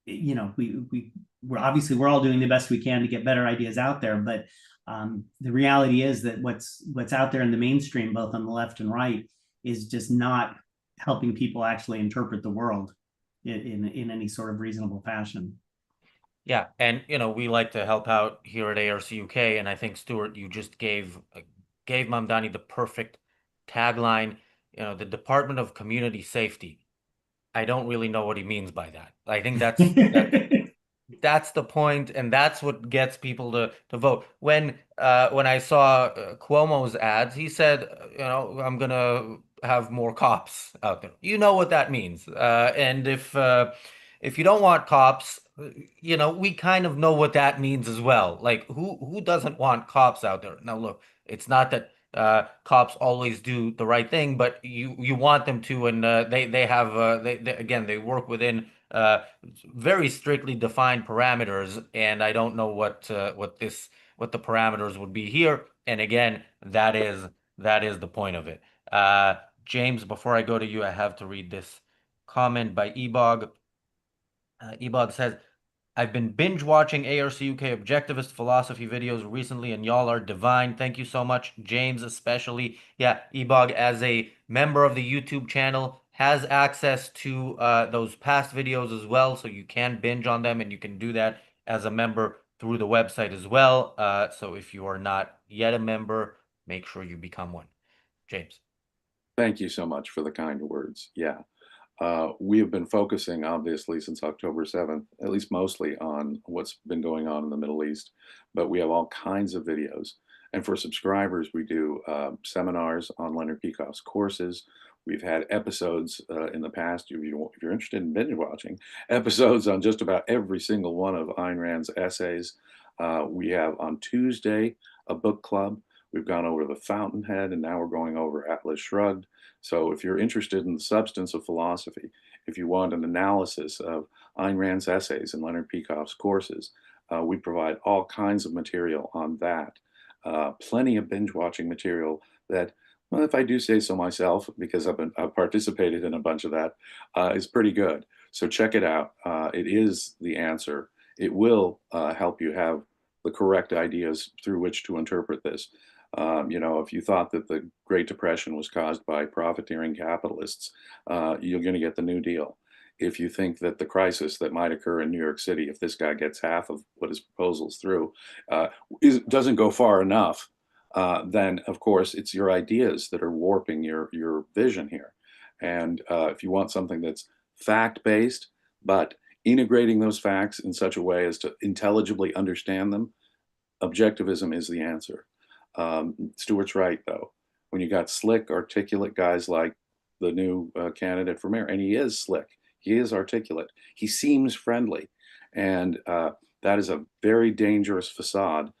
we're obviously we're all doing the best we can to get better ideas out there, but the reality is that what's out there in the mainstream, both on the left and right, is just not helping people actually interpret the world in any sort of reasonable fashion. Yeah, and we like to help out here at ARCUK, and I think Stuart, you just gave Mamdani the perfect tagline. The Department of Community Safety. I don't really know what he means by that. I think that's the point, and that's what gets people to vote. When I saw Cuomo's ads, he said, I'm gonna have more cops out there. You know what that means. And if you don't want cops, we kind of know what that means as well. Like who doesn't want cops out there? Now look, it's not that cops always do the right thing, but you want them to, and they have they again, they work within very strictly defined parameters, and I don't know what the parameters would be here. And again, that is the point of it. James, before I go to you, I have to read this comment by Ebog. Ebog says, I've been binge watching ARCUK objectivist philosophy videos recently, and y'all are divine. Thank you so much, James, especially. Yeah, Ebog, as a member of the YouTube channel, has access to those past videos as well, so you can binge on them, and you can do that as a member through the website as well. So if you are not yet a member, make sure you become one. James. Thank you so much for the kind words. Yeah. We have been focusing, obviously, since October 7th, at least mostly on what's been going on in the Middle East, but we have all kinds of videos. And for subscribers, we do seminars on Leonard Peikoff's courses. We've had episodes in the past, if you're interested in binge watching, episodes on just about every single one of Ayn Rand's essays. We have on Tuesday a book club. We've gone over The Fountainhead, and now we're going over Atlas Shrugged. So if you're interested in the substance of philosophy, if you want an analysis of Ayn Rand's essays and Leonard Peikoff's courses, we provide all kinds of material on that. Plenty of binge watching material that, well, if I do say so myself, because I've participated in a bunch of that, is pretty good. So check it out. It is the answer. It will help you have the correct ideas through which to interpret this. If you thought that the Great Depression was caused by profiteering capitalists, you're going to get the New Deal. If you think that the crisis that might occur in New York City, if this guy gets half of what his proposals through, doesn't go far enough, then of course it's your ideas that are warping your vision here. And if you want something that's fact-based, but integrating those facts in such a way as to intelligibly understand them, objectivism is the answer. Stuart's right, though. When you got slick, articulate guys like the new candidate for mayor, and he is slick, he is articulate, he seems friendly, and that is a very dangerous facade.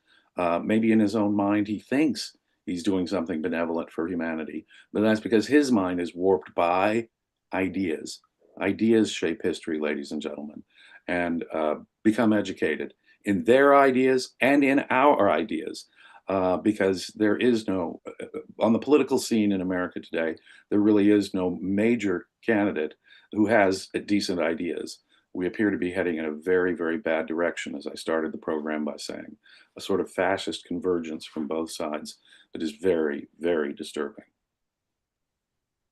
Maybe in his own mind he thinks he's doing something benevolent for humanity, but that's because his mind is warped by ideas. Ideas shape history, ladies and gentlemen, and become educated in their ideas and in our ideas. Because there is no, on the political scene in America today, there really is no major candidate who has decent ideas. We appear to be heading in a very, very bad direction, as I started the program by saying, a sort of fascist convergence from both sides that is very, very disturbing.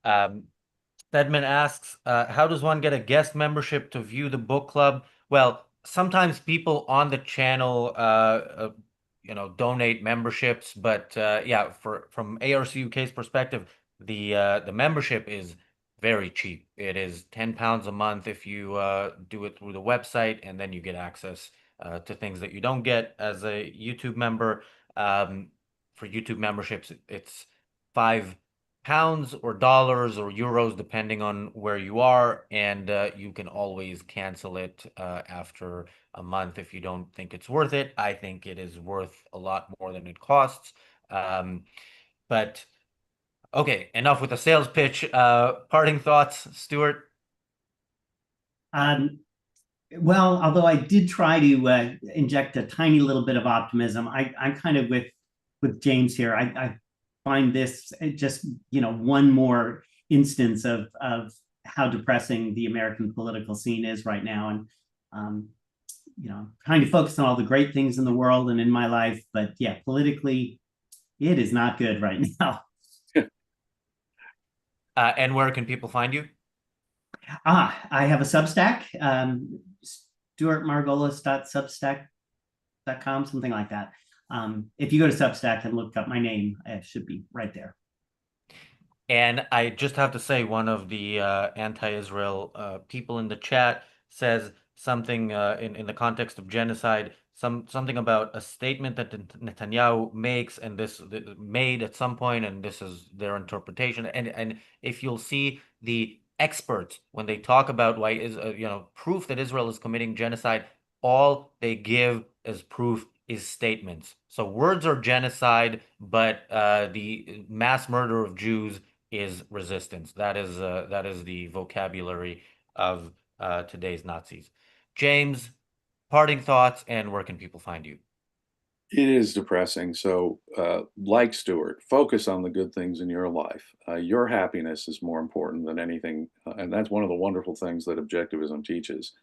Stedman asks, how does one get a guest membership to view the book club? Well, sometimes people on the channel donate memberships, but yeah, from ARCUK's perspective, the membership is very cheap. It is £10 a month if you do it through the website, and then you get access to things that you don't get as a YouTube member. For YouTube memberships, it's £5 or dollars or euros, depending on where you are, and you can always cancel it after a month if you don't think it's worth it. I think it is worth a lot more than it costs. But okay, enough with the sales pitch. Parting thoughts, Stuart? Well, although I did try to inject a tiny little bit of optimism, I'm kind of with James here. I find this just one more instance of how depressing the American political scene is right now, and trying to focus on all the great things in the world and in my life, but yeah, politically, it is not good right now. And where can people find you? I have a Substack, stuartmargolis.substack.com, something like that. If you go to Substack and look up my name, it should be right there. And I just have to say, one of the anti-Israel people in the chat says something in the context of genocide, something about a statement that Netanyahu makes, and this made at some point, and this is their interpretation. And if you'll see the experts, when they talk about why is proof that Israel is committing genocide, all they give as proof is statements. So words are genocide, but the mass murder of Jews is resistance. That is the vocabulary of today's Nazis. James, parting thoughts, and where can people find you? It is depressing. So, like Stuart, focus on the good things in your life. Your happiness is more important than anything, and that's one of the wonderful things that objectivism teaches.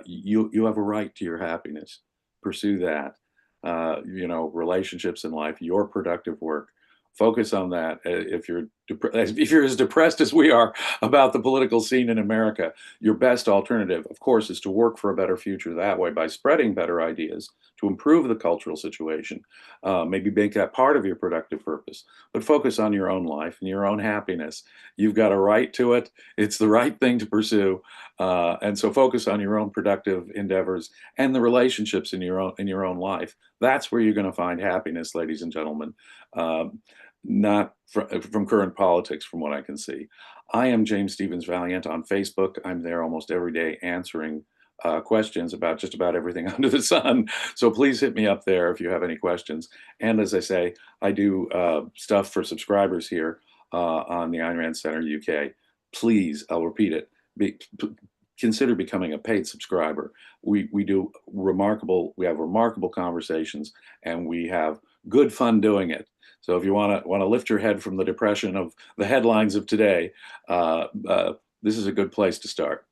You have a right to your happiness. Pursue that. Relationships in life, your productive work. Focus on that. If you're as depressed as we are about the political scene in America, your best alternative, of course, is to work for a better future that way by spreading better ideas to improve the cultural situation. Maybe make that part of your productive purpose, but focus on your own life and your own happiness. You've got a right to it. It's the right thing to pursue, and so focus on your own productive endeavors and the relationships in your own life. That's where you're going to find happiness, ladies and gentlemen. not from current politics, from what I can see. I am James Stevens Valiant on Facebook. I'm there almost every day answering questions about just about everything under the sun. So please hit me up there if you have any questions. And as I say, I do stuff for subscribers here on the Ayn Rand Center UK. Please, I'll repeat it, consider becoming a paid subscriber. We have remarkable conversations, and we have good fun doing it. So if you want to lift your head from the depression of the headlines of today, this is a good place to start.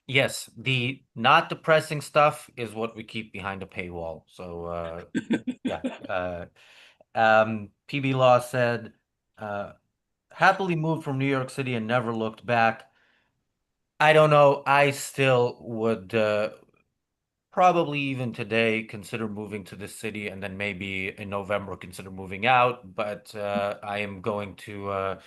Yes, the not depressing stuff is what we keep behind a paywall. So yeah. PB Law said, happily moved from New York City and never looked back. I don't know. I still would probably even today consider moving to the city, and then maybe in November consider moving out. But I am going to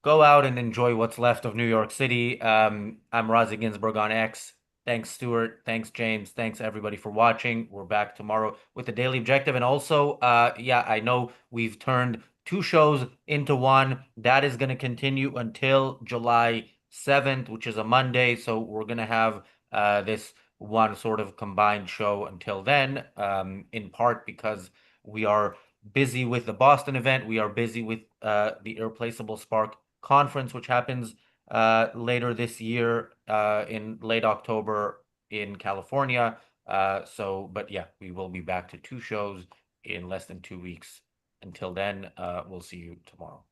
go out and enjoy what's left of New York City. I'm Razi Ginsburg on X. Thanks, Stuart. Thanks, James. Thanks, everybody, for watching. We're back tomorrow with the Daily Objective. And also, yeah, I know we've turned 2 shows into 1. That is going to continue until July 7th, which is a Monday. So we're going to have this one sort of combined show until then, in part because we are busy with the Boston event. We are busy with the Irreplaceable Spark conference, which happens later this year in late October in California. But yeah, we will be back to 2 shows in less than 2 weeks. Until then, we'll see you tomorrow.